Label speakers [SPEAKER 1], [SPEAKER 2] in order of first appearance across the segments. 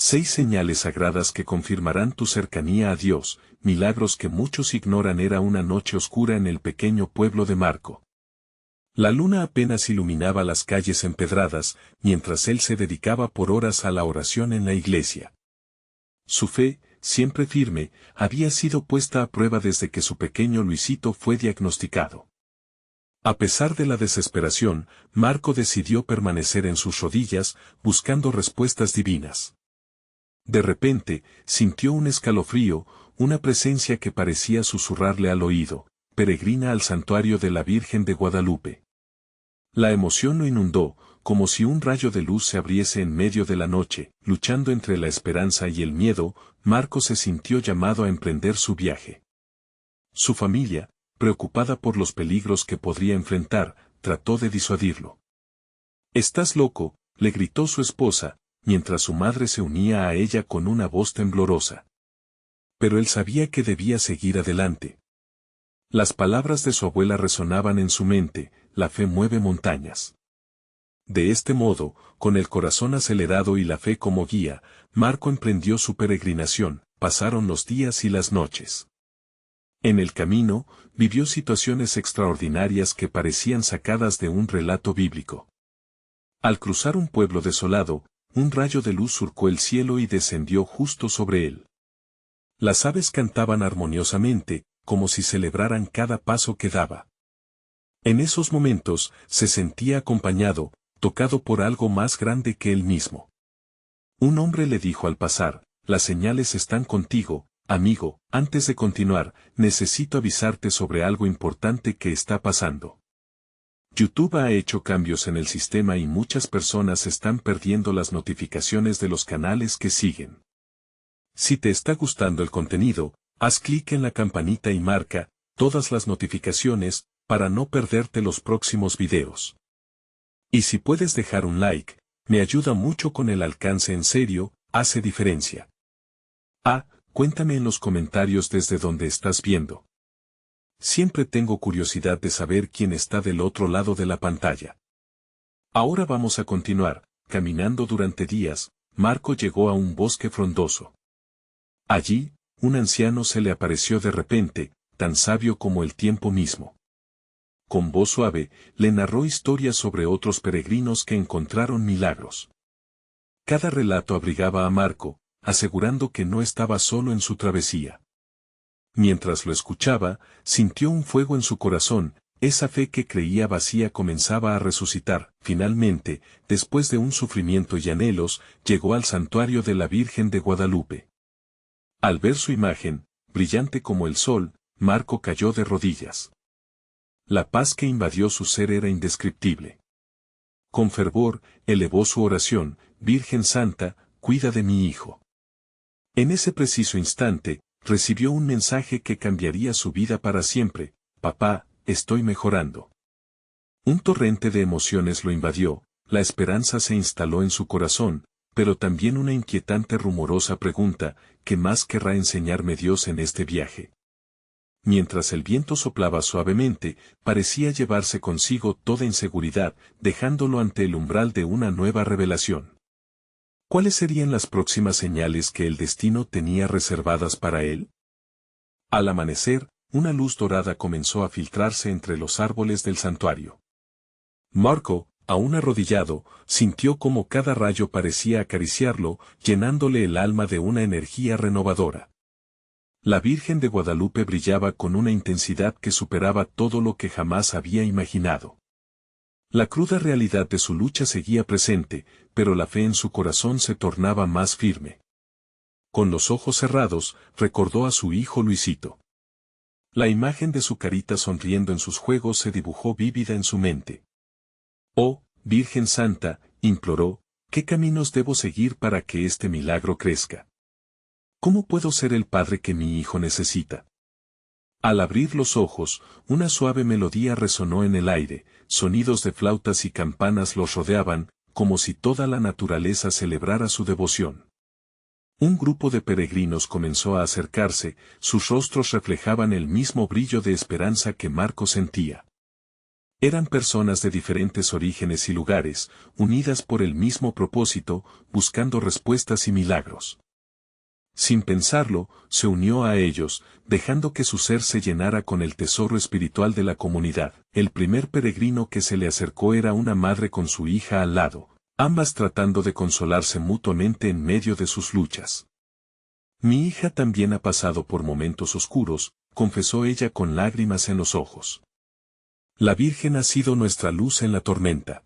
[SPEAKER 1] 6 señales sagradas que confirmarán tu cercanía a Dios, milagros que muchos ignoran. Era una noche oscura en el pequeño pueblo de Marco. La luna apenas iluminaba las calles empedradas, mientras él se dedicaba por horas a la oración en la iglesia. Su fe, siempre firme, había sido puesta a prueba desde que su pequeño Luisito fue diagnosticado. A pesar de la desesperación, Marco decidió permanecer en sus rodillas, buscando respuestas divinas. De repente, sintió un escalofrío, una presencia que parecía susurrarle al oído: peregrina al santuario de la Virgen de Guadalupe. La emoción lo inundó, como si un rayo de luz se abriese en medio de la noche. Luchando entre la esperanza y el miedo, Marco se sintió llamado a emprender su viaje. Su familia, preocupada por los peligros que podría enfrentar, trató de disuadirlo. «¿Estás loco?», le gritó su esposa, mientras su madre se unía a ella con una voz temblorosa. Pero él sabía que debía seguir adelante. Las palabras de su abuela resonaban en su mente: la fe mueve montañas. De este modo, con el corazón acelerado y la fe como guía, Marco emprendió su peregrinación. Pasaron los días y las noches. En el camino, vivió situaciones extraordinarias que parecían sacadas de un relato bíblico. Al cruzar un pueblo desolado, un rayo de luz surcó el cielo y descendió justo sobre él. Las aves cantaban armoniosamente, como si celebraran cada paso que daba. En esos momentos, se sentía acompañado, tocado por algo más grande que él mismo. Un hombre le dijo al pasar: «Las señales están contigo, amigo». Antes de continuar, necesito avisarte sobre algo importante que está pasando. YouTube ha hecho cambios en el sistema y muchas personas están perdiendo las notificaciones de los canales que siguen. Si te está gustando el contenido, haz clic en la campanita y marca todas las notificaciones para no perderte los próximos videos. Y si puedes dejar un like, me ayuda mucho con el alcance. En serio, hace diferencia. Cuéntame en los comentarios desde donde estás viendo. Siempre tengo curiosidad de saber quién está del otro lado de la pantalla. Ahora vamos a continuar. Caminando durante días, Marco llegó a un bosque frondoso. Allí, un anciano se le apareció de repente, tan sabio como el tiempo mismo. Con voz suave, le narró historias sobre otros peregrinos que encontraron milagros. Cada relato abrigaba a Marco, asegurando que no estaba solo en su travesía. Mientras lo escuchaba, sintió un fuego en su corazón. Esa fe que creía vacía comenzaba a resucitar. Finalmente, después de un sufrimiento y anhelos, llegó al santuario de la Virgen de Guadalupe. Al ver su imagen, brillante como el sol, Marco cayó de rodillas. La paz que invadió su ser era indescriptible. Con fervor, elevó su oración: «Virgen Santa, cuida de mi hijo». En ese preciso instante, recibió un mensaje que cambiaría su vida para siempre: «Papá, estoy mejorando». Un torrente de emociones lo invadió, la esperanza se instaló en su corazón, pero también una inquietante rumorosa pregunta: ¿qué más querrá enseñarme Dios en este viaje? Mientras el viento soplaba suavemente, parecía llevarse consigo toda inseguridad, dejándolo ante el umbral de una nueva revelación. ¿Cuáles serían las próximas señales que el destino tenía reservadas para él? Al amanecer, una luz dorada comenzó a filtrarse entre los árboles del santuario. Marco, aún arrodillado, sintió como cada rayo parecía acariciarlo, llenándole el alma de una energía renovadora. La Virgen de Guadalupe brillaba con una intensidad que superaba todo lo que jamás había imaginado. La cruda realidad de su lucha seguía presente, pero la fe en su corazón se tornaba más firme. Con los ojos cerrados, recordó a su hijo Luisito. La imagen de su carita sonriendo en sus juegos se dibujó vívida en su mente. «Oh, Virgen Santa», imploró, «¿qué caminos debo seguir para que este milagro crezca? ¿Cómo puedo ser el padre que mi hijo necesita?». Al abrir los ojos, una suave melodía resonó en el aire, sonidos de flautas y campanas los rodeaban, como si toda la naturaleza celebrara su devoción. Un grupo de peregrinos comenzó a acercarse, sus rostros reflejaban el mismo brillo de esperanza que Marco sentía. Eran personas de diferentes orígenes y lugares, unidas por el mismo propósito, buscando respuestas y milagros. Sin pensarlo, se unió a ellos, dejando que su ser se llenara con el tesoro espiritual de la comunidad. El primer peregrino que se le acercó era una madre con su hija al lado, ambas tratando de consolarse mutuamente en medio de sus luchas. Mi hija también ha pasado por momentos oscuros, confesó ella con lágrimas en los ojos. La Virgen ha sido nuestra luz en la tormenta.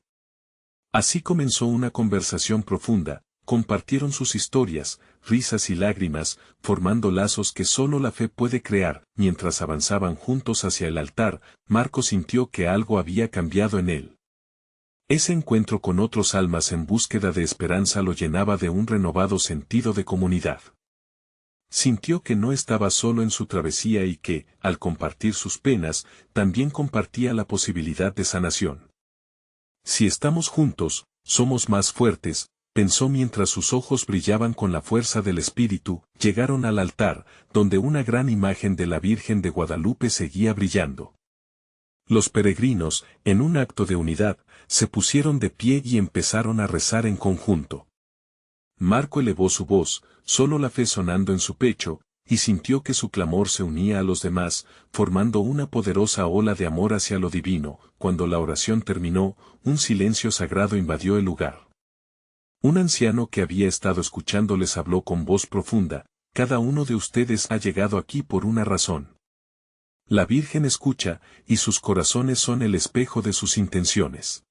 [SPEAKER 1] Así comenzó una conversación profunda, compartieron sus historias, risas y lágrimas, formando lazos que solo la fe puede crear. Mientras avanzaban juntos hacia el altar, Marco sintió que algo había cambiado en él. Ese encuentro con otros almas en búsqueda de esperanza lo llenaba de un renovado sentido de comunidad. Sintió que no estaba solo en su travesía y que, al compartir sus penas, también compartía la posibilidad de sanación. Si estamos juntos, somos más fuertes, pensó mientras sus ojos brillaban con la fuerza del Espíritu. Llegaron al altar, donde una gran imagen de la Virgen de Guadalupe seguía brillando. Los peregrinos, en un acto de unidad, se pusieron de pie y empezaron a rezar en conjunto. Marco elevó su voz, solo la fe sonando en su pecho, y sintió que su clamor se unía a los demás, formando una poderosa ola de amor hacia lo divino. Cuando la oración terminó, un silencio sagrado invadió el lugar. Un anciano que había estado escuchando les habló con voz profunda: cada uno de ustedes ha llegado aquí por una razón. La Virgen escucha, y sus corazones son el espejo de sus intenciones.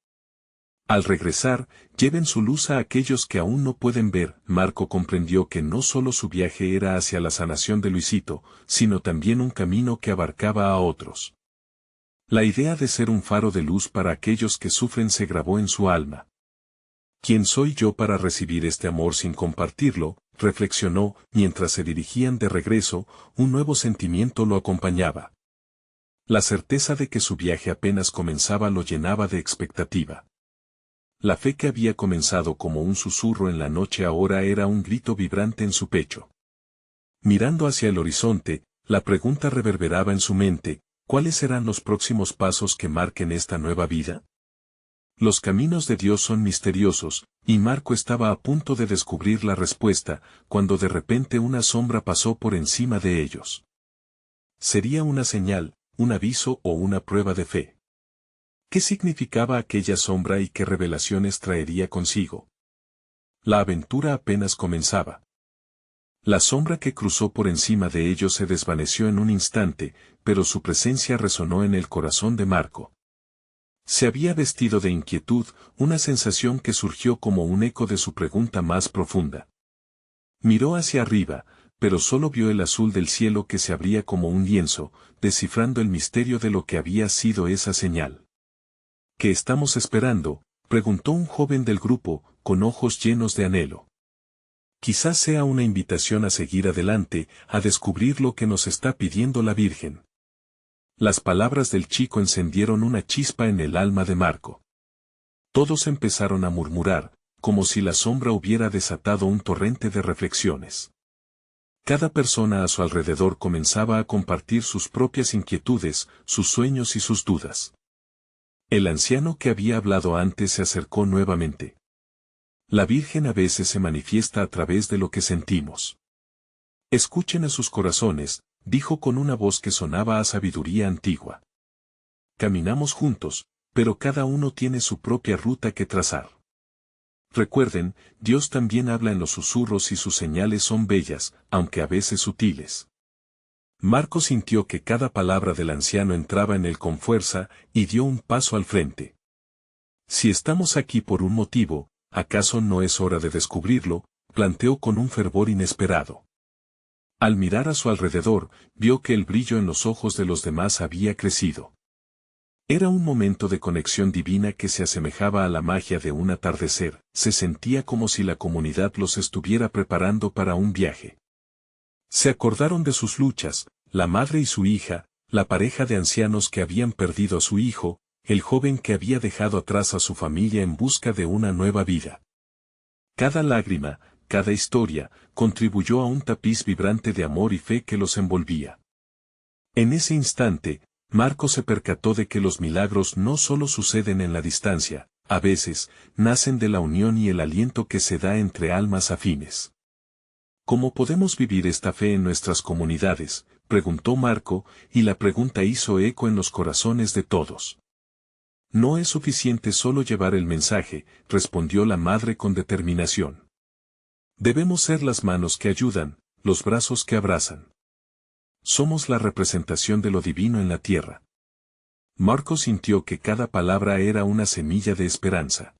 [SPEAKER 1] Al regresar, lleven su luz a aquellos que aún no pueden ver. Marco comprendió que no solo su viaje era hacia la sanación de Luisito, sino también un camino que abarcaba a otros. La idea de ser un faro de luz para aquellos que sufren se grabó en su alma. ¿Quién soy yo para recibir este amor sin compartirlo?, reflexionó. Mientras se dirigían de regreso, un nuevo sentimiento lo acompañaba. La certeza de que su viaje apenas comenzaba lo llenaba de expectativa. La fe que había comenzado como un susurro en la noche ahora era un grito vibrante en su pecho. Mirando hacia el horizonte, la pregunta reverberaba en su mente: ¿cuáles serán los próximos pasos que marquen esta nueva vida? Los caminos de Dios son misteriosos, y Marco estaba a punto de descubrir la respuesta, cuando de repente una sombra pasó por encima de ellos. ¿Sería una señal, un aviso o una prueba de fe? ¿Qué significaba aquella sombra y qué revelaciones traería consigo? La aventura apenas comenzaba. La sombra que cruzó por encima de ellos se desvaneció en un instante, pero su presencia resonó en el corazón de Marco. Se había vestido de inquietud, una sensación que surgió como un eco de su pregunta más profunda. Miró hacia arriba, pero solo vio el azul del cielo que se abría como un lienzo, descifrando el misterio de lo que había sido esa señal. ¿Qué estamos esperando?, preguntó un joven del grupo, con ojos llenos de anhelo. Quizás sea una invitación a seguir adelante, a descubrir lo que nos está pidiendo la Virgen. Las palabras del chico encendieron una chispa en el alma de Marco. Todos empezaron a murmurar, como si la sombra hubiera desatado un torrente de reflexiones. Cada persona a su alrededor comenzaba a compartir sus propias inquietudes, sus sueños y sus dudas. El anciano que había hablado antes se acercó nuevamente. La Virgen a veces se manifiesta a través de lo que sentimos. Escuchen a sus corazones, dijo con una voz que sonaba a sabiduría antigua. Caminamos juntos, pero cada uno tiene su propia ruta que trazar. Recuerden, Dios también habla en los susurros y sus señales son bellas, aunque a veces sutiles. Marco sintió que cada palabra del anciano entraba en él con fuerza, y dio un paso al frente. Si estamos aquí por un motivo, ¿acaso no es hora de descubrirlo?, planteó con un fervor inesperado. Al mirar a su alrededor, vio que el brillo en los ojos de los demás había crecido. Era un momento de conexión divina que se asemejaba a la magia de un atardecer. Se sentía como si la comunidad los estuviera preparando para un viaje. Se acordaron de sus luchas, la madre y su hija, la pareja de ancianos que habían perdido a su hijo, el joven que había dejado atrás a su familia en busca de una nueva vida. Cada lágrima, cada historia, contribuyó a un tapiz vibrante de amor y fe que los envolvía. En ese instante, Marco se percató de que los milagros no solo suceden en la distancia, a veces, nacen de la unión y el aliento que se da entre almas afines. ¿Cómo podemos vivir esta fe en nuestras comunidades?, preguntó Marco, y la pregunta hizo eco en los corazones de todos. No es suficiente solo llevar el mensaje, respondió la madre con determinación. Debemos ser las manos que ayudan, los brazos que abrazan. Somos la representación de lo divino en la tierra. Marco sintió que cada palabra era una semilla de esperanza.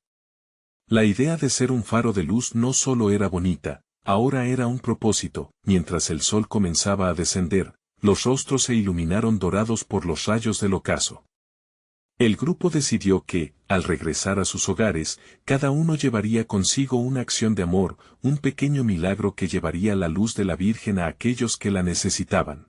[SPEAKER 1] La idea de ser un faro de luz no solo era bonita, ahora era un propósito. Mientras el sol comenzaba a descender, los rostros se iluminaron dorados por los rayos del ocaso. El grupo decidió que, al regresar a sus hogares, cada uno llevaría consigo una acción de amor, un pequeño milagro que llevaría la luz de la Virgen a aquellos que la necesitaban.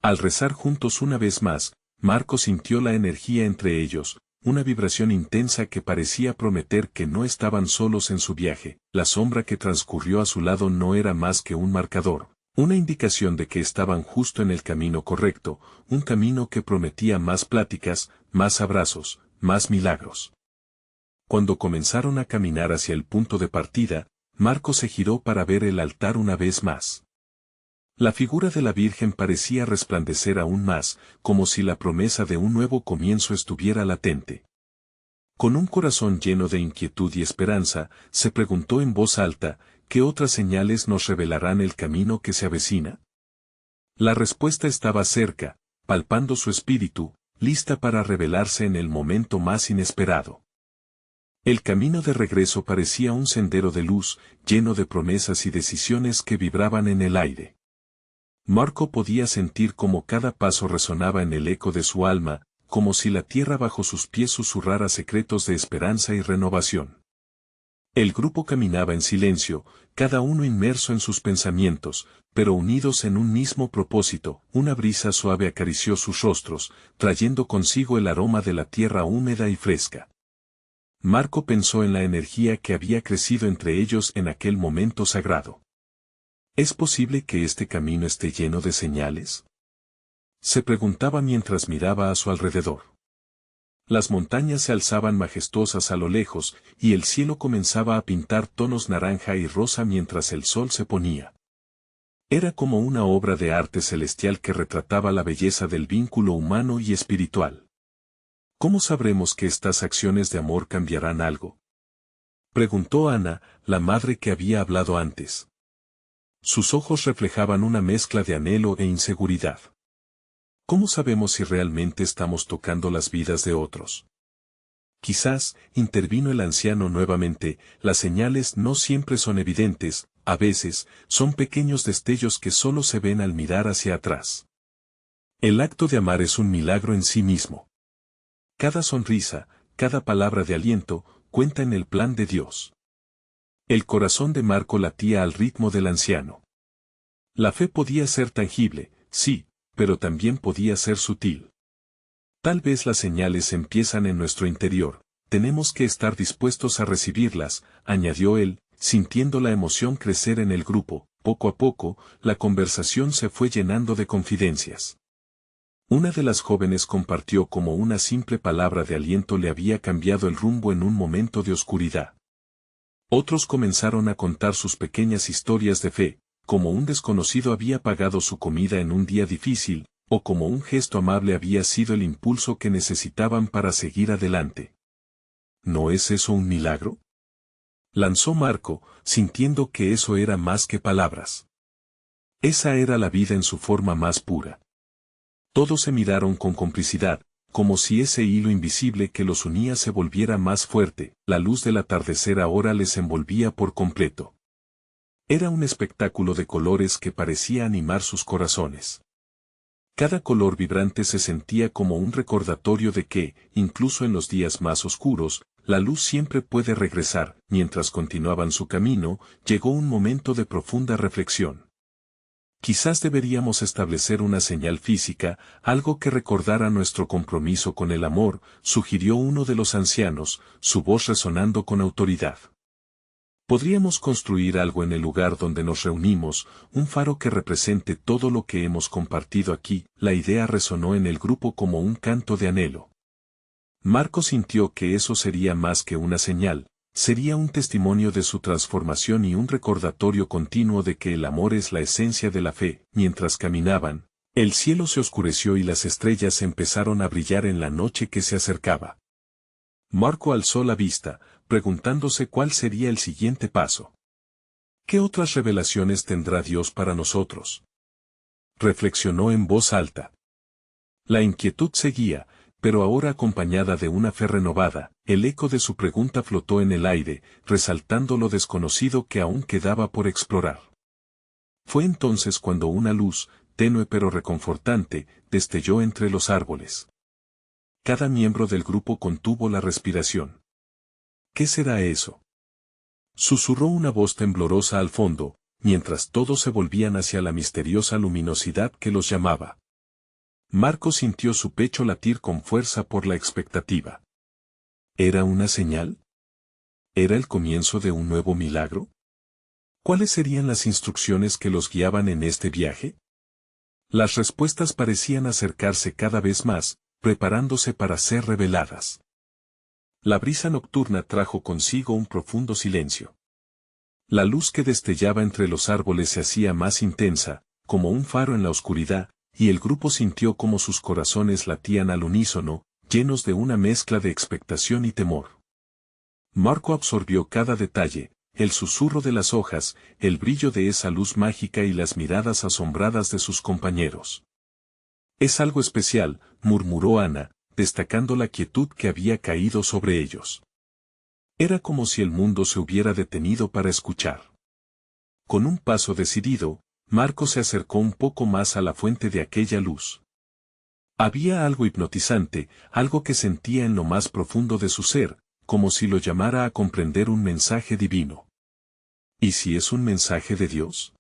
[SPEAKER 1] Al rezar juntos una vez más, Marco sintió la energía entre ellos, una vibración intensa que parecía prometer que no estaban solos en su viaje. La sombra que transcurrió a su lado no era más que un marcador, una indicación de que estaban justo en el camino correcto, un camino que prometía más pláticas, más abrazos, más milagros. Cuando comenzaron a caminar hacia el punto de partida, Marco se giró para ver el altar una vez más. La figura de la Virgen parecía resplandecer aún más, como si la promesa de un nuevo comienzo estuviera latente. Con un corazón lleno de inquietud y esperanza, se preguntó en voz alta, ¿qué otras señales nos revelarán el camino que se avecina? La respuesta estaba cerca, palpando su espíritu, lista para revelarse en el momento más inesperado. El camino de regreso parecía un sendero de luz, lleno de promesas y decisiones que vibraban en el aire. Marco podía sentir cómo cada paso resonaba en el eco de su alma, como si la tierra bajo sus pies susurrara secretos de esperanza y renovación. El grupo caminaba en silencio, cada uno inmerso en sus pensamientos, pero unidos en un mismo propósito. Una brisa suave acarició sus rostros, trayendo consigo el aroma de la tierra húmeda y fresca. Marco pensó en la energía que había crecido entre ellos en aquel momento sagrado. ¿Es posible que este camino esté lleno de señales?, se preguntaba mientras miraba a su alrededor. Las montañas se alzaban majestuosas a lo lejos, y el cielo comenzaba a pintar tonos naranja y rosa mientras el sol se ponía. Era como una obra de arte celestial que retrataba la belleza del vínculo humano y espiritual. ¿Cómo sabremos que estas acciones de amor cambiarán algo?, preguntó Ana, la madre que había hablado antes. Sus ojos reflejaban una mezcla de anhelo e inseguridad. ¿Cómo sabemos si realmente estamos tocando las vidas de otros? Quizás, intervino el anciano nuevamente, las señales no siempre son evidentes, a veces, son pequeños destellos que solo se ven al mirar hacia atrás. El acto de amar es un milagro en sí mismo. Cada sonrisa, cada palabra de aliento, cuenta en el plan de Dios. El corazón de Marco latía al ritmo del anciano. La fe podía ser tangible, sí, pero también podía ser sutil. Tal vez las señales empiezan en nuestro interior, tenemos que estar dispuestos a recibirlas, añadió él, sintiendo la emoción crecer en el grupo. Poco a poco, la conversación se fue llenando de confidencias. Una de las jóvenes compartió cómo una simple palabra de aliento le había cambiado el rumbo en un momento de oscuridad. Otros comenzaron a contar sus pequeñas historias de fe, como un desconocido había pagado su comida en un día difícil, o como un gesto amable había sido el impulso que necesitaban para seguir adelante. ¿No es eso un milagro?, lanzó Marco, sintiendo que eso era más que palabras. Esa era la vida en su forma más pura. Todos se miraron con complicidad, como si ese hilo invisible que los unía se volviera más fuerte. La luz del atardecer ahora les envolvía por completo. Era un espectáculo de colores que parecía animar sus corazones. Cada color vibrante se sentía como un recordatorio de que, incluso en los días más oscuros, la luz siempre puede regresar. Mientras continuaban su camino, llegó un momento de profunda reflexión. Quizás deberíamos establecer una señal física, algo que recordara nuestro compromiso con el amor, sugirió uno de los ancianos, su voz resonando con autoridad. Podríamos construir algo en el lugar donde nos reunimos, un faro que represente todo lo que hemos compartido aquí. La idea resonó en el grupo como un canto de anhelo. Marco sintió que eso sería más que una señal, sería un testimonio de su transformación y un recordatorio continuo de que el amor es la esencia de la fe. Mientras caminaban, el cielo se oscureció y las estrellas empezaron a brillar en la noche que se acercaba. Marco alzó la vista, preguntándose cuál sería el siguiente paso. ¿Qué otras revelaciones tendrá Dios para nosotros? Reflexionó en voz alta. La inquietud seguía, pero ahora acompañada de una fe renovada. El eco de su pregunta flotó en el aire, resaltando lo desconocido que aún quedaba por explorar. Fue entonces cuando una luz, tenue pero reconfortante, destelló entre los árboles. Cada miembro del grupo contuvo la respiración. ¿Qué será eso?, susurró una voz temblorosa al fondo, mientras todos se volvían hacia la misteriosa luminosidad que los llamaba. Marco sintió su pecho latir con fuerza por la expectativa. ¿Era una señal? ¿Era el comienzo de un nuevo milagro? ¿Cuáles serían las instrucciones que los guiaban en este viaje? Las respuestas parecían acercarse cada vez más, preparándose para ser reveladas. La brisa nocturna trajo consigo un profundo silencio. La luz que destellaba entre los árboles se hacía más intensa, como un faro en la oscuridad, y el grupo sintió como sus corazones latían al unísono, llenos de una mezcla de expectación y temor. Marco absorbió cada detalle, el susurro de las hojas, el brillo de esa luz mágica y las miradas asombradas de sus compañeros. «Es algo especial», murmuró Ana, destacando la quietud que había caído sobre ellos. Era como si el mundo se hubiera detenido para escuchar. Con un paso decidido, Marco se acercó un poco más a la fuente de aquella luz. Había algo hipnotizante, algo que sentía en lo más profundo de su ser, como si lo llamara a comprender un mensaje divino. ¿Y si es un mensaje de Dios?,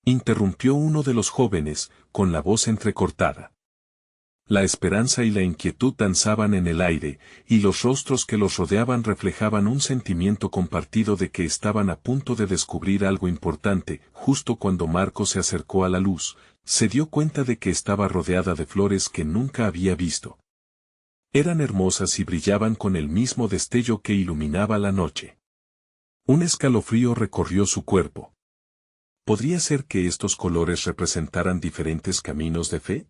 [SPEAKER 1] interrumpió uno de los jóvenes, con la voz entrecortada. La esperanza y la inquietud danzaban en el aire, y los rostros que los rodeaban reflejaban un sentimiento compartido de que estaban a punto de descubrir algo importante. Justo cuando Marco se acercó a la luz, se dio cuenta de que estaba rodeada de flores que nunca había visto. Eran hermosas y brillaban con el mismo destello que iluminaba la noche. Un escalofrío recorrió su cuerpo. ¿Podría ser que estos colores representaran diferentes caminos de fe?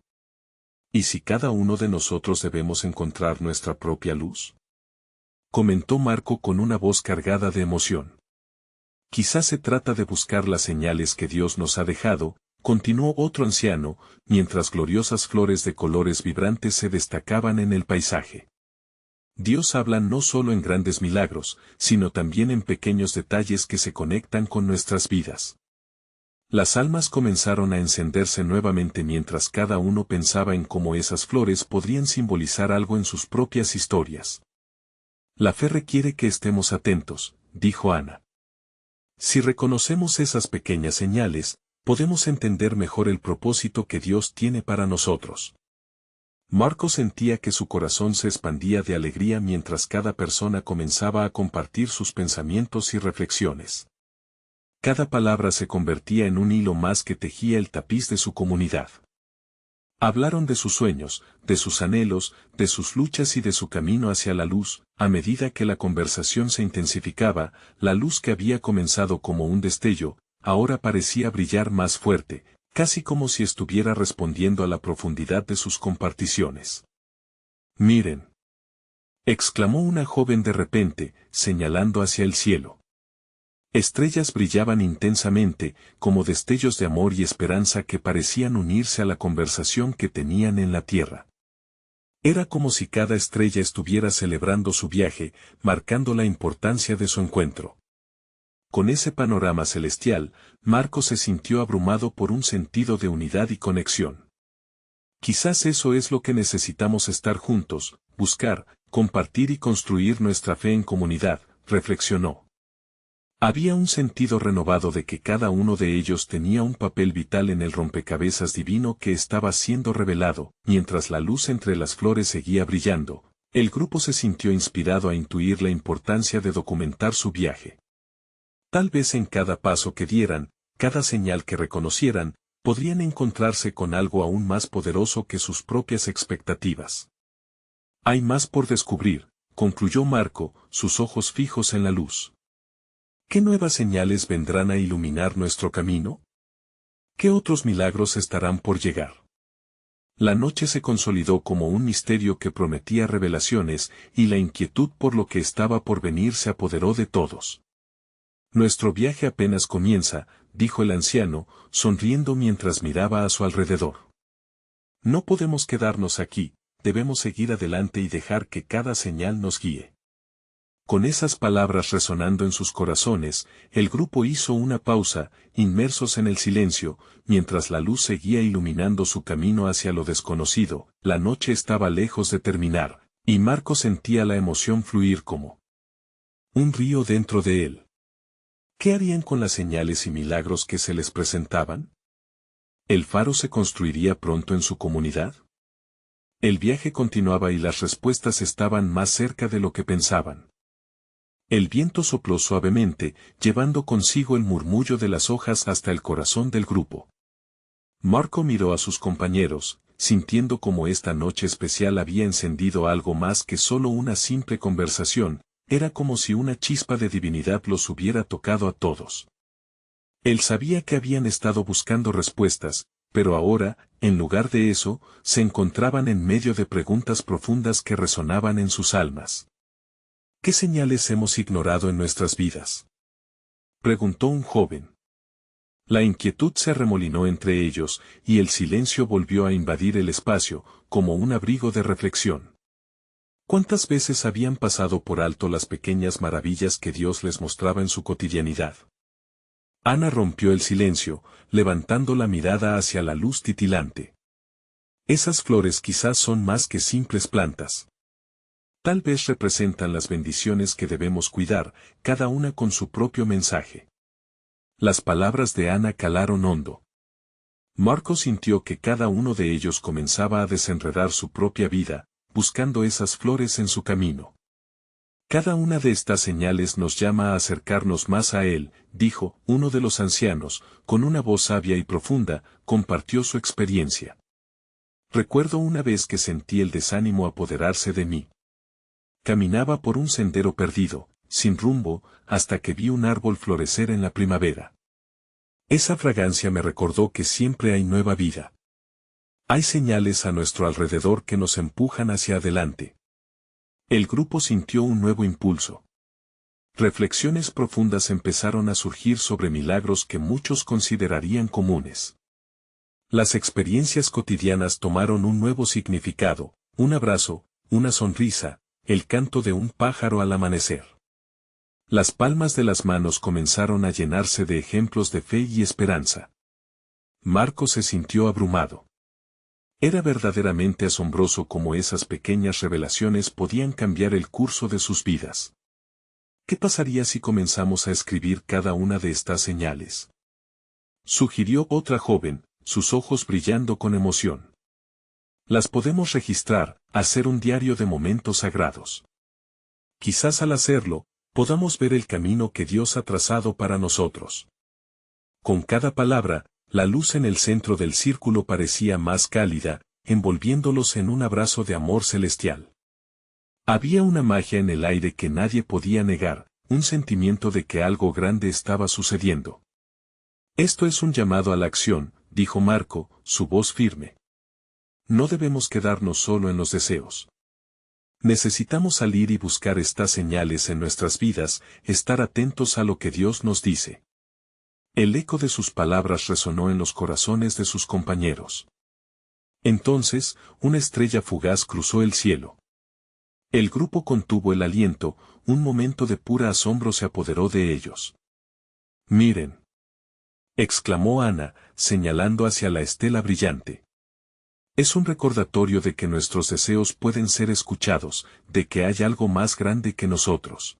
[SPEAKER 1] ¿Y si cada uno de nosotros debemos encontrar nuestra propia luz?, comentó Marco con una voz cargada de emoción. Quizás se trata de buscar las señales que Dios nos ha dejado, continuó otro anciano, mientras gloriosas flores de colores vibrantes se destacaban en el paisaje. Dios habla no solo en grandes milagros, sino también en pequeños detalles que se conectan con nuestras vidas. Las almas comenzaron a encenderse nuevamente mientras cada uno pensaba en cómo esas flores podrían simbolizar algo en sus propias historias. La fe requiere que estemos atentos, dijo Ana. Si reconocemos esas pequeñas señales, podemos entender mejor el propósito que Dios tiene para nosotros. Marco sentía que su corazón se expandía de alegría mientras cada persona comenzaba a compartir sus pensamientos y reflexiones. Cada palabra se convertía en un hilo más que tejía el tapiz de su comunidad. Hablaron de sus sueños, de sus anhelos, de sus luchas y de su camino hacia la luz. A medida que la conversación se intensificaba, la luz que había comenzado como un destello, ahora parecía brillar más fuerte, casi como si estuviera respondiendo a la profundidad de sus comparticiones. «Miren», exclamó una joven de repente, señalando hacia el cielo. Estrellas brillaban intensamente, como destellos de amor y esperanza que parecían unirse a la conversación que tenían en la tierra. Era como si cada estrella estuviera celebrando su viaje, marcando la importancia de su encuentro. Con ese panorama celestial, Marco se sintió abrumado por un sentido de unidad y conexión. Quizás eso es lo que necesitamos: estar juntos, buscar, compartir y construir nuestra fe en comunidad, reflexionó. Había un sentido renovado de que cada uno de ellos tenía un papel vital en el rompecabezas divino que estaba siendo revelado. Mientras la luz entre las flores seguía brillando, el grupo se sintió inspirado a intuir la importancia de documentar su viaje. Tal vez en cada paso que dieran, cada señal que reconocieran, podrían encontrarse con algo aún más poderoso que sus propias expectativas. Hay más por descubrir, concluyó Marco, sus ojos fijos en la luz. ¿Qué nuevas señales vendrán a iluminar nuestro camino? ¿Qué otros milagros estarán por llegar? La noche se consolidó como un misterio que prometía revelaciones, y la inquietud por lo que estaba por venir se apoderó de todos. Nuestro viaje apenas comienza, dijo el anciano, sonriendo mientras miraba a su alrededor. No podemos quedarnos aquí, debemos seguir adelante y dejar que cada señal nos guíe. Con esas palabras resonando en sus corazones, el grupo hizo una pausa, inmersos en el silencio, mientras la luz seguía iluminando su camino hacia lo desconocido. La noche estaba lejos de terminar, y Marco sentía la emoción fluir como un río dentro de él. ¿Qué harían con las señales y milagros que se les presentaban? ¿El faro se construiría pronto en su comunidad? El viaje continuaba y las respuestas estaban más cerca de lo que pensaban. El viento sopló suavemente, llevando consigo el murmullo de las hojas hasta el corazón del grupo. Marco miró a sus compañeros, sintiendo como esta noche especial había encendido algo más que solo una simple conversación, era como si una chispa de divinidad los hubiera tocado a todos. Él sabía que habían estado buscando respuestas, pero ahora, en lugar de eso, se encontraban en medio de preguntas profundas que resonaban en sus almas. ¿Qué señales hemos ignorado en nuestras vidas?, preguntó un joven. La inquietud se arremolinó entre ellos, y el silencio volvió a invadir el espacio, como un abrigo de reflexión. ¿Cuántas veces habían pasado por alto las pequeñas maravillas que Dios les mostraba en su cotidianidad? Ana rompió el silencio, levantando la mirada hacia la luz titilante. Esas flores quizás son más que simples plantas. Tal vez representan las bendiciones que debemos cuidar, cada una con su propio mensaje. Las palabras de Ana calaron hondo. Marco sintió que cada uno de ellos comenzaba a desenredar su propia vida, buscando esas flores en su camino. Cada una de estas señales nos llama a acercarnos más a Él, dijo uno de los ancianos, con una voz sabia y profunda, compartió su experiencia. Recuerdo una vez que sentí el desánimo apoderarse de mí. Caminaba por un sendero perdido, sin rumbo, hasta que vi un árbol florecer en la primavera. Esa fragancia me recordó que siempre hay nueva vida. Hay señales a nuestro alrededor que nos empujan hacia adelante. El grupo sintió un nuevo impulso. Reflexiones profundas empezaron a surgir sobre milagros que muchos considerarían comunes. Las experiencias cotidianas tomaron un nuevo significado, un abrazo, una sonrisa, el canto de un pájaro al amanecer. Las palmas de las manos comenzaron a llenarse de ejemplos de fe y esperanza. Marco se sintió abrumado. Era verdaderamente asombroso cómo esas pequeñas revelaciones podían cambiar el curso de sus vidas. ¿Qué pasaría si comenzamos a escribir cada una de estas señales?, sugirió otra joven, sus ojos brillando con emoción. Las podemos registrar, hacer un diario de momentos sagrados. Quizás al hacerlo, podamos ver el camino que Dios ha trazado para nosotros. Con cada palabra, la luz en el centro del círculo parecía más cálida, envolviéndolos en un abrazo de amor celestial. Había una magia en el aire que nadie podía negar, un sentimiento de que algo grande estaba sucediendo. Esto es un llamado a la acción, dijo Marco, su voz firme. No debemos quedarnos solo en los deseos. Necesitamos salir y buscar estas señales en nuestras vidas, estar atentos a lo que Dios nos dice. El eco de sus palabras resonó en los corazones de sus compañeros. Entonces, una estrella fugaz cruzó el cielo. El grupo contuvo el aliento, un momento de pura asombro se apoderó de ellos. «Miren», exclamó Ana, señalando hacia la estela brillante. Es un recordatorio de que nuestros deseos pueden ser escuchados, de que hay algo más grande que nosotros.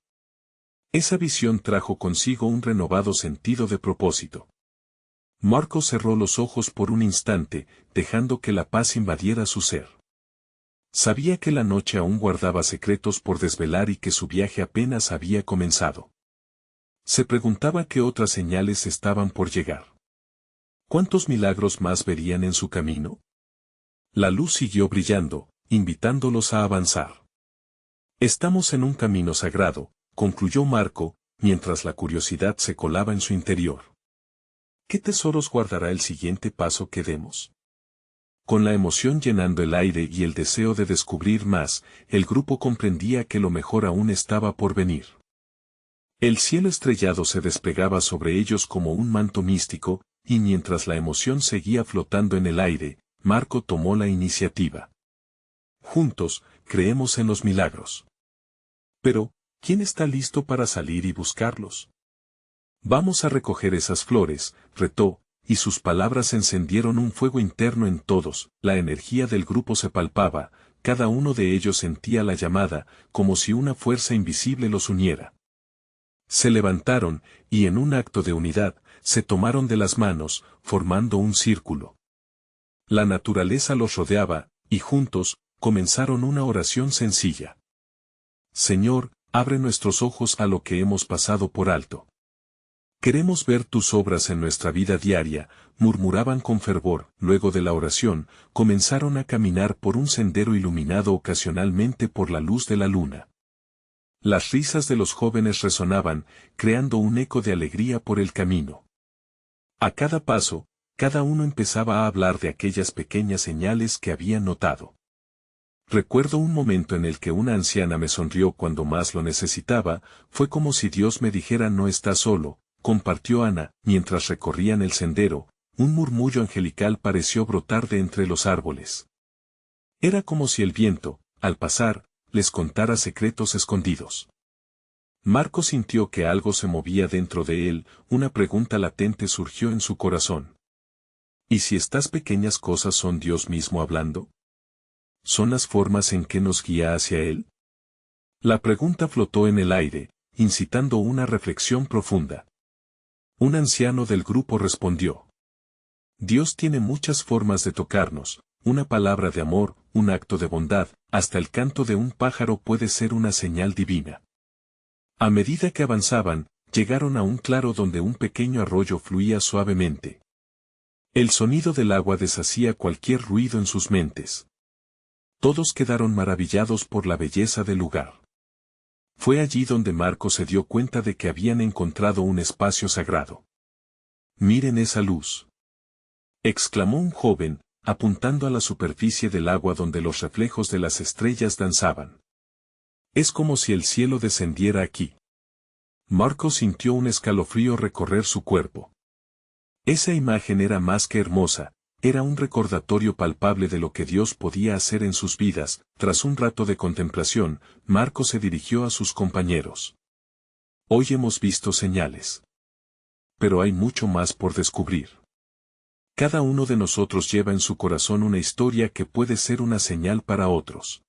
[SPEAKER 1] Esa visión trajo consigo un renovado sentido de propósito. Marco cerró los ojos por un instante, dejando que la paz invadiera su ser. Sabía que la noche aún guardaba secretos por desvelar y que su viaje apenas había comenzado. Se preguntaba qué otras señales estaban por llegar. ¿Cuántos milagros más verían en su camino? La luz siguió brillando, invitándolos a avanzar. Estamos en un camino sagrado, concluyó Marco, mientras la curiosidad se colaba en su interior. ¿Qué tesoros guardará el siguiente paso que demos? Con la emoción llenando el aire y el deseo de descubrir más, el grupo comprendía que lo mejor aún estaba por venir. El cielo estrellado se desplegaba sobre ellos como un manto místico, y mientras la emoción seguía flotando en el aire, Marco tomó la iniciativa. Juntos, creemos en los milagros. Pero, ¿quién está listo para salir y buscarlos? Vamos a recoger esas flores, retó, y sus palabras encendieron un fuego interno en todos. La energía del grupo se palpaba, cada uno de ellos sentía la llamada, como si una fuerza invisible los uniera. Se levantaron, y en un acto de unidad, se tomaron de las manos, formando un círculo. La naturaleza los rodeaba, y juntos, comenzaron una oración sencilla. Señor, abre nuestros ojos a lo que hemos pasado por alto. Queremos ver tus obras en nuestra vida diaria, murmuraban con fervor. Luego de la oración, comenzaron a caminar por un sendero iluminado ocasionalmente por la luz de la luna. Las risas de los jóvenes resonaban, creando un eco de alegría por el camino. A cada paso, cada uno empezaba a hablar de aquellas pequeñas señales que habían notado. Recuerdo un momento en el que una anciana me sonrió cuando más lo necesitaba, fue como si Dios me dijera no estás solo, compartió Ana. Mientras recorrían el sendero, un murmullo angelical pareció brotar de entre los árboles. Era como si el viento, al pasar, les contara secretos escondidos. Marco sintió que algo se movía dentro de él, una pregunta latente surgió en su corazón. ¿Y si estas pequeñas cosas son Dios mismo hablando? ¿Son las formas en que nos guía hacia Él? La pregunta flotó en el aire, incitando una reflexión profunda. Un anciano del grupo respondió. Dios tiene muchas formas de tocarnos, una palabra de amor, un acto de bondad, hasta el canto de un pájaro puede ser una señal divina. A medida que avanzaban, llegaron a un claro donde un pequeño arroyo fluía suavemente. El sonido del agua deshacía cualquier ruido en sus mentes. Todos quedaron maravillados por la belleza del lugar. Fue allí donde Marco se dio cuenta de que habían encontrado un espacio sagrado. «Miren esa luz», exclamó un joven, apuntando a la superficie del agua donde los reflejos de las estrellas danzaban. «Es como si el cielo descendiera aquí». Marco sintió un escalofrío recorrer su cuerpo. Esa imagen era más que hermosa. Era un recordatorio palpable de lo que Dios podía hacer en sus vidas. Tras un rato de contemplación, Marco se dirigió a sus compañeros. Hoy hemos visto señales. Pero hay mucho más por descubrir. Cada uno de nosotros lleva en su corazón una historia que puede ser una señal para otros.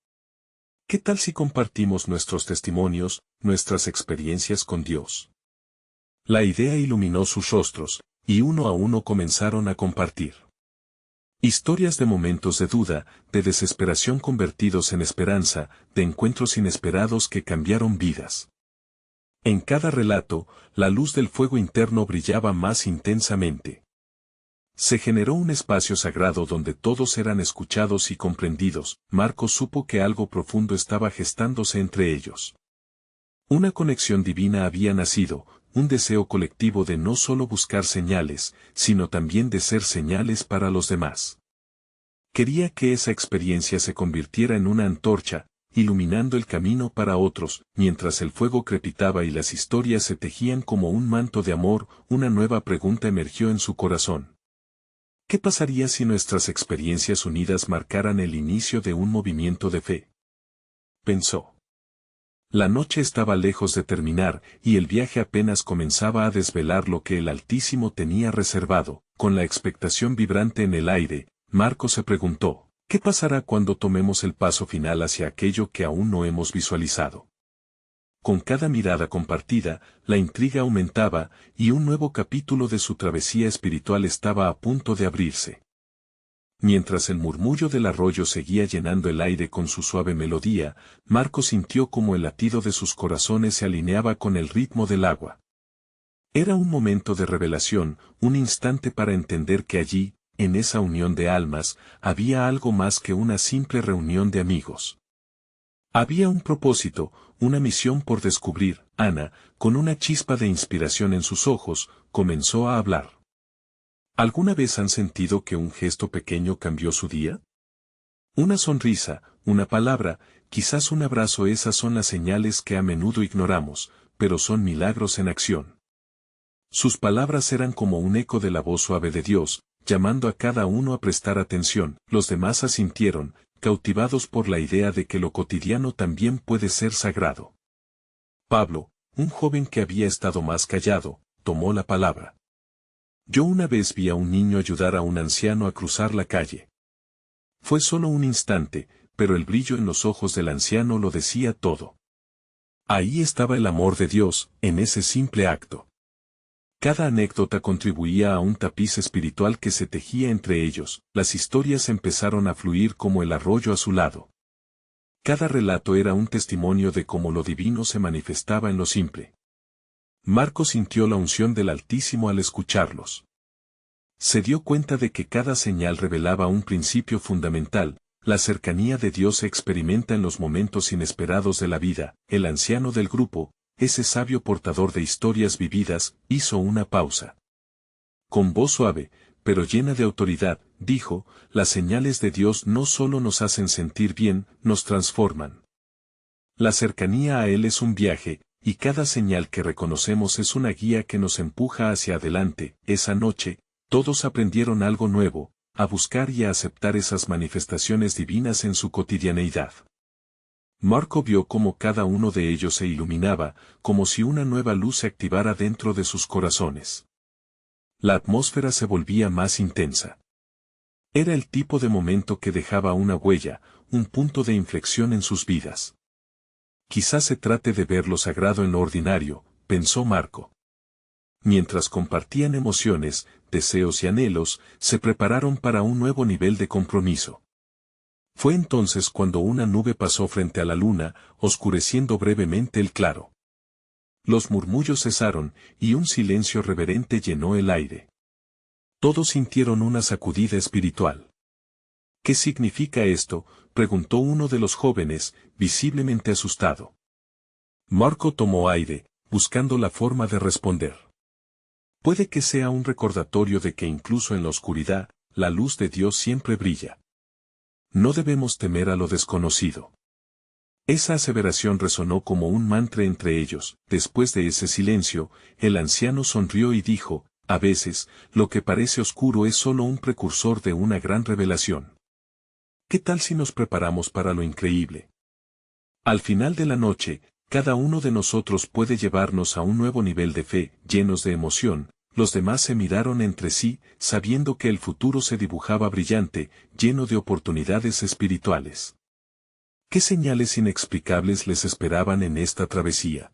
[SPEAKER 1] ¿Qué tal si compartimos nuestros testimonios, nuestras experiencias con Dios? La idea iluminó sus rostros, y uno a uno comenzaron a compartir. Historias de momentos de duda, de desesperación convertidos en esperanza, de encuentros inesperados que cambiaron vidas. En cada relato, la luz del fuego interno brillaba más intensamente. Se generó un espacio sagrado donde todos eran escuchados y comprendidos. Marco supo que algo profundo estaba gestándose entre ellos. Una conexión divina había nacido, un deseo colectivo de no solo buscar señales, sino también de ser señales para los demás. Quería que esa experiencia se convirtiera en una antorcha, iluminando el camino para otros. Mientras el fuego crepitaba y las historias se tejían como un manto de amor, una nueva pregunta emergió en su corazón. ¿Qué pasaría si nuestras experiencias unidas marcaran el inicio de un movimiento de fe? Pensó. La noche estaba lejos de terminar, y el viaje apenas comenzaba a desvelar lo que el Altísimo tenía reservado. Con la expectación vibrante en el aire, Marco se preguntó, ¿qué pasará cuando tomemos el paso final hacia aquello que aún no hemos visualizado? Con cada mirada compartida, la intriga aumentaba, y un nuevo capítulo de su travesía espiritual estaba a punto de abrirse. Mientras el murmullo del arroyo seguía llenando el aire con su suave melodía, Marco sintió como el latido de sus corazones se alineaba con el ritmo del agua. Era un momento de revelación, un instante para entender que allí, en esa unión de almas, había algo más que una simple reunión de amigos. Había un propósito, una misión por descubrir. Ana, con una chispa de inspiración en sus ojos, comenzó a hablar. ¿Alguna vez han sentido que un gesto pequeño cambió su día? Una sonrisa, una palabra, quizás un abrazo, esas son las señales que a menudo ignoramos, pero son milagros en acción. Sus palabras eran como un eco de la voz suave de Dios, llamando a cada uno a prestar atención. Los demás asintieron, cautivados por la idea de que lo cotidiano también puede ser sagrado. Pablo, un joven que había estado más callado, tomó la palabra. Yo una vez vi a un niño ayudar a un anciano a cruzar la calle. Fue solo un instante, pero el brillo en los ojos del anciano lo decía todo. Ahí estaba el amor de Dios, en ese simple acto. Cada anécdota contribuía a un tapiz espiritual que se tejía entre ellos, las historias empezaron a fluir como el arroyo a su lado. Cada relato era un testimonio de cómo lo divino se manifestaba en lo simple. Marco sintió la unción del Altísimo al escucharlos. Se dio cuenta de que cada señal revelaba un principio fundamental, la cercanía de Dios se experimenta en los momentos inesperados de la vida. El anciano del grupo, ese sabio portador de historias vividas, hizo una pausa. Con voz suave, pero llena de autoridad, dijo, las señales de Dios no solo nos hacen sentir bien, nos transforman. La cercanía a Él es un viaje, y cada señal que reconocemos es una guía que nos empuja hacia adelante. Esa noche, todos aprendieron algo nuevo, a buscar y a aceptar esas manifestaciones divinas en su cotidianeidad. Marco vio cómo cada uno de ellos se iluminaba, como si una nueva luz se activara dentro de sus corazones. La atmósfera se volvía más intensa. Era el tipo de momento que dejaba una huella, un punto de inflexión en sus vidas. Quizás se trate de ver lo sagrado en lo ordinario, pensó Marco. Mientras compartían emociones, deseos y anhelos, se prepararon para un nuevo nivel de compromiso. Fue entonces cuando una nube pasó frente a la luna, oscureciendo brevemente el claro. Los murmullos cesaron, y un silencio reverente llenó el aire. Todos sintieron una sacudida espiritual. ¿Qué significa esto?, preguntó uno de los jóvenes, visiblemente asustado. Marco tomó aire, buscando la forma de responder. Puede que sea un recordatorio de que incluso en la oscuridad, la luz de Dios siempre brilla. No debemos temer a lo desconocido. Esa aseveración resonó como un mantra entre ellos. Después de ese silencio, el anciano sonrió y dijo, a veces, lo que parece oscuro es solo un precursor de una gran revelación. ¿Qué tal si nos preparamos para lo increíble? Al final de la noche, cada uno de nosotros puede llevarnos a un nuevo nivel de fe. Llenos de emoción, los demás se miraron entre sí, sabiendo que el futuro se dibujaba brillante, lleno de oportunidades espirituales. ¿Qué señales inexplicables les esperaban en esta travesía?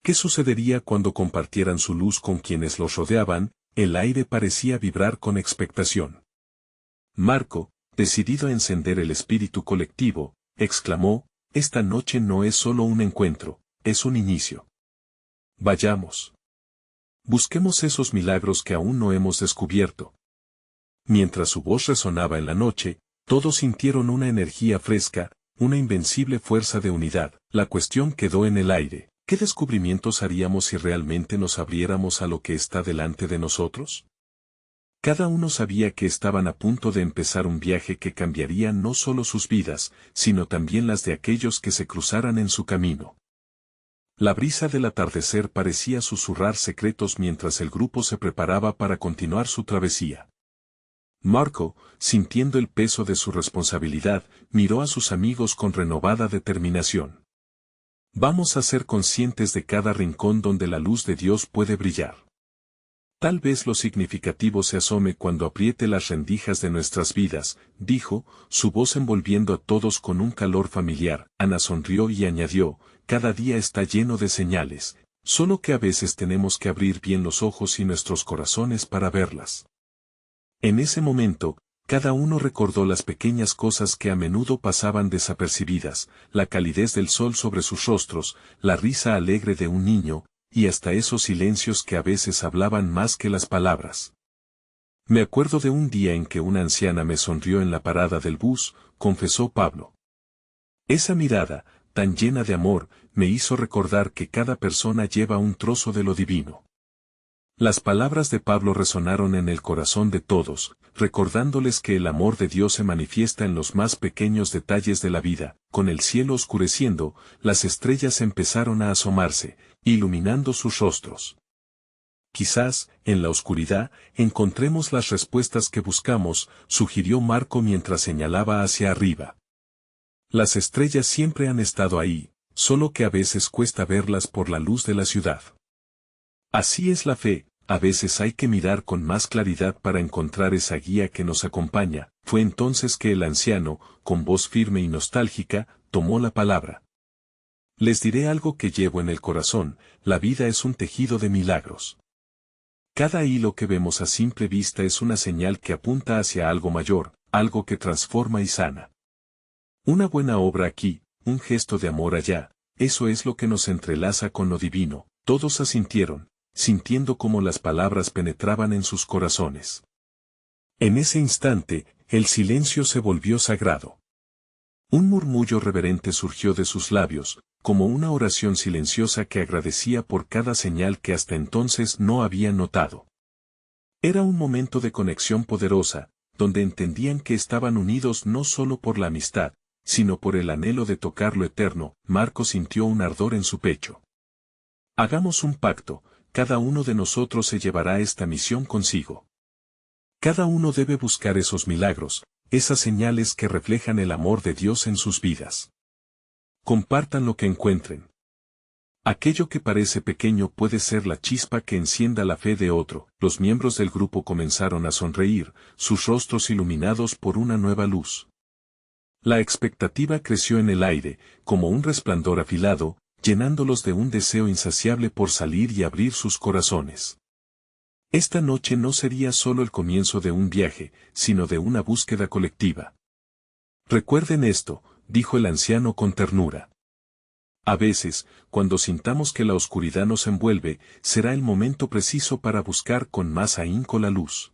[SPEAKER 1] ¿Qué sucedería cuando compartieran su luz con quienes los rodeaban? El aire parecía vibrar con expectación. Marco, decidido a encender el espíritu colectivo, exclamó, esta noche no es solo un encuentro, es un inicio. Vayamos. Busquemos esos milagros que aún no hemos descubierto. Mientras su voz resonaba en la noche, todos sintieron una energía fresca, una invencible fuerza de unidad. La cuestión quedó en el aire. ¿Qué descubrimientos haríamos si realmente nos abriéramos a lo que está delante de nosotros? Cada uno sabía que estaban a punto de empezar un viaje que cambiaría no solo sus vidas, sino también las de aquellos que se cruzaran en su camino. La brisa del atardecer parecía susurrar secretos mientras el grupo se preparaba para continuar su travesía. Marco, sintiendo el peso de su responsabilidad, miró a sus amigos con renovada determinación. Vamos a ser conscientes de cada rincón donde la luz de Dios puede brillar. Tal vez lo significativo se asome cuando apriete las rendijas de nuestras vidas, dijo, su voz envolviendo a todos con un calor familiar. Ana sonrió y añadió, cada día está lleno de señales, solo que a veces tenemos que abrir bien los ojos y nuestros corazones para verlas. En ese momento, cada uno recordó las pequeñas cosas que a menudo pasaban desapercibidas, la calidez del sol sobre sus rostros, la risa alegre de un niño, y hasta esos silencios que a veces hablaban más que las palabras. Me acuerdo de un día en que una anciana me sonrió en la parada del bus, confesó Pablo. Esa mirada, tan llena de amor, me hizo recordar que cada persona lleva un trozo de lo divino. Las palabras de Pablo resonaron en el corazón de todos, recordándoles que el amor de Dios se manifiesta en los más pequeños detalles de la vida. Con el cielo oscureciendo, las estrellas empezaron a asomarse, iluminando sus rostros. Quizás, en la oscuridad, encontremos las respuestas que buscamos, sugirió Marco mientras señalaba hacia arriba. Las estrellas siempre han estado ahí, solo que a veces cuesta verlas por la luz de la ciudad. Así es la fe, a veces hay que mirar con más claridad para encontrar esa guía que nos acompaña. Fue entonces que el anciano, con voz firme y nostálgica, tomó la palabra. Les diré algo que llevo en el corazón, la vida es un tejido de milagros. Cada hilo que vemos a simple vista es una señal que apunta hacia algo mayor, algo que transforma y sana. Una buena obra aquí, un gesto de amor allá, eso es lo que nos entrelaza con lo divino. Todos asintieron, sintiendo cómo las palabras penetraban en sus corazones. En ese instante, el silencio se volvió sagrado. Un murmullo reverente surgió de sus labios, como una oración silenciosa que agradecía por cada señal que hasta entonces no habían notado. Era un momento de conexión poderosa, donde entendían que estaban unidos no solo por la amistad, sino por el anhelo de tocar lo eterno. Marco sintió un ardor en su pecho. Hagamos un pacto, cada uno de nosotros se llevará esta misión consigo. Cada uno debe buscar esos milagros, esas señales que reflejan el amor de Dios en sus vidas. Compartan lo que encuentren. Aquello que parece pequeño puede ser la chispa que encienda la fe de otro. Los miembros del grupo comenzaron a sonreír, sus rostros iluminados por una nueva luz. La expectativa creció en el aire, como un resplandor afilado, llenándolos de un deseo insaciable por salir y abrir sus corazones. Esta noche no sería solo el comienzo de un viaje, sino de una búsqueda colectiva. Recuerden esto, dijo el anciano con ternura. A veces, cuando sintamos que la oscuridad nos envuelve, será el momento preciso para buscar con más ahínco la luz.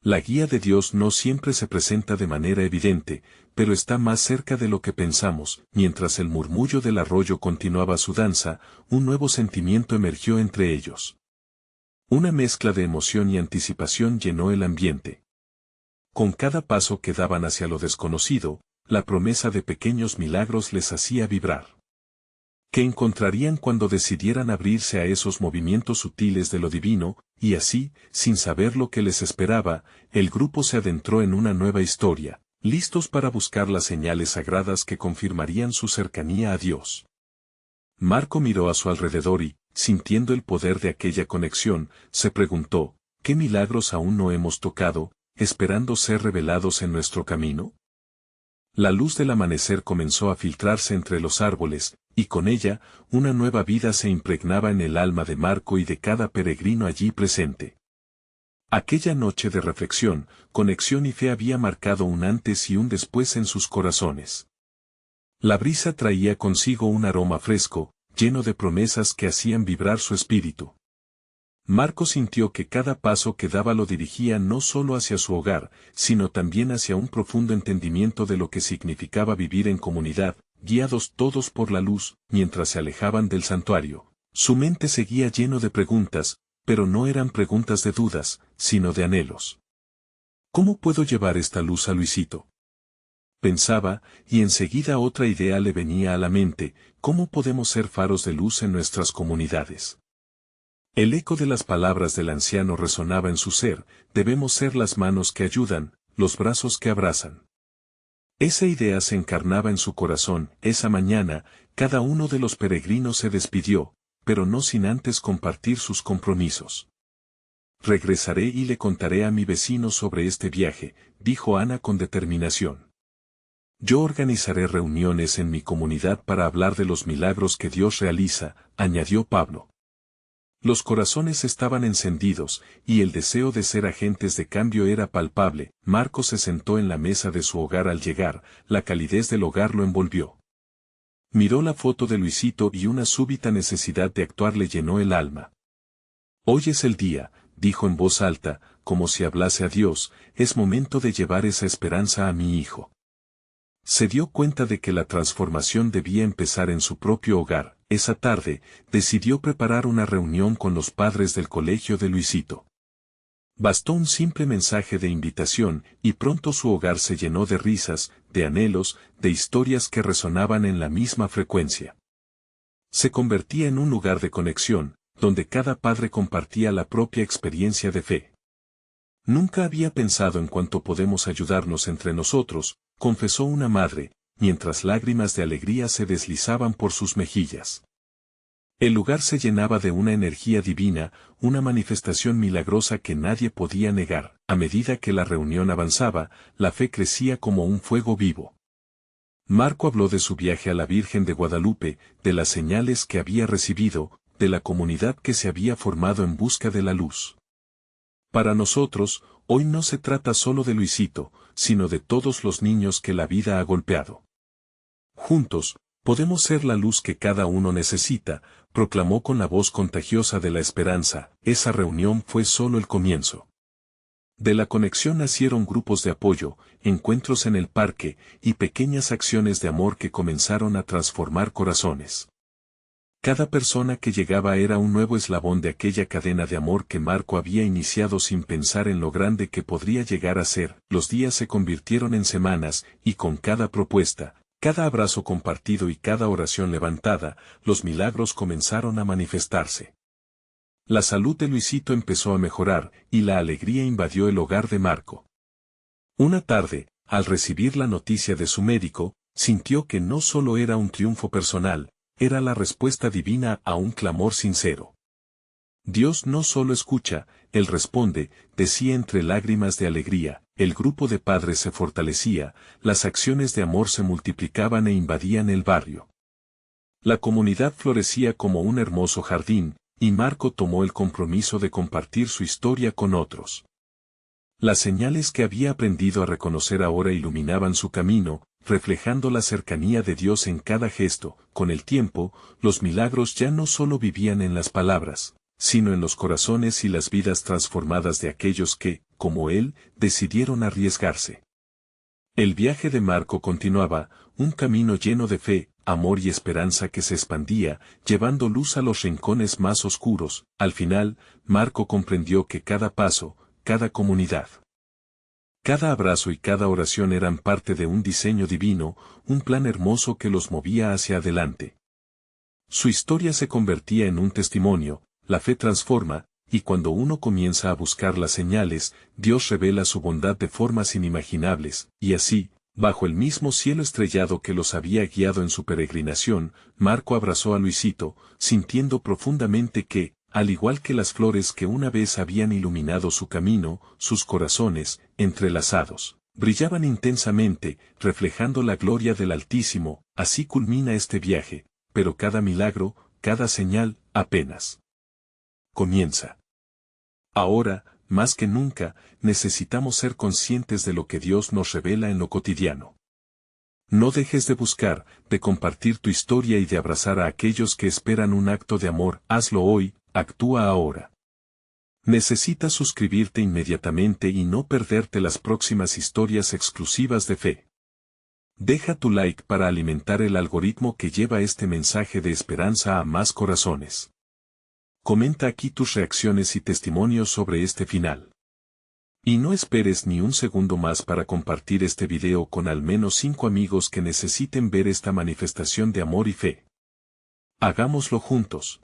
[SPEAKER 1] La guía de Dios no siempre se presenta de manera evidente, pero está más cerca de lo que pensamos. Mientras el murmullo del arroyo continuaba su danza, un nuevo sentimiento emergió entre ellos. Una mezcla de emoción y anticipación llenó el ambiente. Con cada paso que daban hacia lo desconocido, la promesa de pequeños milagros les hacía vibrar. ¿Qué encontrarían cuando decidieran abrirse a esos movimientos sutiles de lo divino? Y así, sin saber lo que les esperaba, el grupo se adentró en una nueva historia, listos para buscar las señales sagradas que confirmarían su cercanía a Dios. Marco miró a su alrededor y, sintiendo el poder de aquella conexión, se preguntó, ¿qué milagros aún no hemos tocado, esperando ser revelados en nuestro camino? La luz del amanecer comenzó a filtrarse entre los árboles, y con ella, una nueva vida se impregnaba en el alma de Marco y de cada peregrino allí presente. Aquella noche de reflexión, conexión y fe había marcado un antes y un después en sus corazones. La brisa traía consigo un aroma fresco, lleno de promesas que hacían vibrar su espíritu. Marco sintió que cada paso que daba lo dirigía no solo hacia su hogar, sino también hacia un profundo entendimiento de lo que significaba vivir en comunidad, guiados todos por la luz. Mientras se alejaban del santuario, su mente seguía lleno de preguntas, pero no eran preguntas de dudas, sino de anhelos. ¿Cómo puedo llevar esta luz a Luisito? Pensaba, y enseguida otra idea le venía a la mente: ¿cómo podemos ser faros de luz en nuestras comunidades? El eco de las palabras del anciano resonaba en su ser: debemos ser las manos que ayudan, los brazos que abrazan. Esa idea se encarnaba en su corazón. Esa mañana, cada uno de los peregrinos se despidió, pero no sin antes compartir sus compromisos. Regresaré y le contaré a mi vecino sobre este viaje, dijo Ana con determinación. Yo organizaré reuniones en mi comunidad para hablar de los milagros que Dios realiza, añadió Pablo. Los corazones estaban encendidos, y el deseo de ser agentes de cambio era palpable. Marco se sentó en la mesa de su hogar al llegar, la calidez del hogar lo envolvió. Miró la foto de Luisito y una súbita necesidad de actuar le llenó el alma. Hoy es el día, dijo en voz alta, como si hablase a Dios, es momento de llevar esa esperanza a mi hijo. Se dio cuenta de que la transformación debía empezar en su propio hogar. Esa tarde, decidió preparar una reunión con los padres del colegio de Luisito. Bastó un simple mensaje de invitación, y pronto su hogar se llenó de risas, de anhelos, de historias que resonaban en la misma frecuencia. Se convertía en un lugar de conexión, donde cada padre compartía la propia experiencia de fe. Nunca había pensado en cuánto podemos ayudarnos entre nosotros, confesó una madre, mientras lágrimas de alegría se deslizaban por sus mejillas. El lugar se llenaba de una energía divina, una manifestación milagrosa que nadie podía negar. A medida que la reunión avanzaba, la fe crecía como un fuego vivo. Marco habló de su viaje a la Virgen de Guadalupe, de las señales que había recibido, de la comunidad que se había formado en busca de la luz. Para nosotros, hoy no se trata solo de Luisito, sino de todos los niños que la vida ha golpeado. Juntos, podemos ser la luz que cada uno necesita, proclamó con la voz contagiosa de la esperanza. Esa reunión fue solo el comienzo. De la conexión nacieron grupos de apoyo, encuentros en el parque, y pequeñas acciones de amor que comenzaron a transformar corazones. Cada persona que llegaba era un nuevo eslabón de aquella cadena de amor que Marco había iniciado sin pensar en lo grande que podría llegar a ser. Los días se convirtieron en semanas, y con cada propuesta, cada abrazo compartido y cada oración levantada, los milagros comenzaron a manifestarse. La salud de Luisito empezó a mejorar, y la alegría invadió el hogar de Marco. Una tarde, al recibir la noticia de su médico, sintió que no solo era un triunfo personal, era la respuesta divina a un clamor sincero. Dios no solo escucha, Él responde, decía entre lágrimas de alegría. El grupo de padres se fortalecía, las acciones de amor se multiplicaban e invadían el barrio. La comunidad florecía como un hermoso jardín, y Marco tomó el compromiso de compartir su historia con otros. Las señales que había aprendido a reconocer ahora iluminaban su camino, reflejando la cercanía de Dios en cada gesto. Con el tiempo, los milagros ya no solo vivían en las palabras, sino en los corazones y las vidas transformadas de aquellos que, como él, decidieron arriesgarse. El viaje de Marco continuaba, un camino lleno de fe, amor y esperanza que se expandía, llevando luz a los rincones más oscuros. Al final, Marco comprendió que cada paso, cada comunidad, cada abrazo y cada oración eran parte de un diseño divino, un plan hermoso que los movía hacia adelante. Su historia se convertía en un testimonio, la fe transforma, y cuando uno comienza a buscar las señales, Dios revela su bondad de formas inimaginables, y así, bajo el mismo cielo estrellado que los había guiado en su peregrinación, Marco abrazó a Luisito, sintiendo profundamente que, al igual que las flores que una vez habían iluminado su camino, sus corazones, entrelazados, brillaban intensamente, reflejando la gloria del Altísimo. Así culmina este viaje, pero cada milagro, cada señal, apenas comienza. Ahora, más que nunca, necesitamos ser conscientes de lo que Dios nos revela en lo cotidiano. No dejes de buscar, de compartir tu historia y de abrazar a aquellos que esperan un acto de amor. Hazlo hoy, actúa ahora. Necesitas suscribirte inmediatamente y no perderte las próximas historias exclusivas de fe. Deja tu like para alimentar el algoritmo que lleva este mensaje de esperanza a más corazones. Comenta aquí tus reacciones y testimonios sobre este final. Y no esperes ni un segundo más para compartir este video con al menos 5 amigos que necesiten ver esta manifestación de amor y fe. Hagámoslo juntos.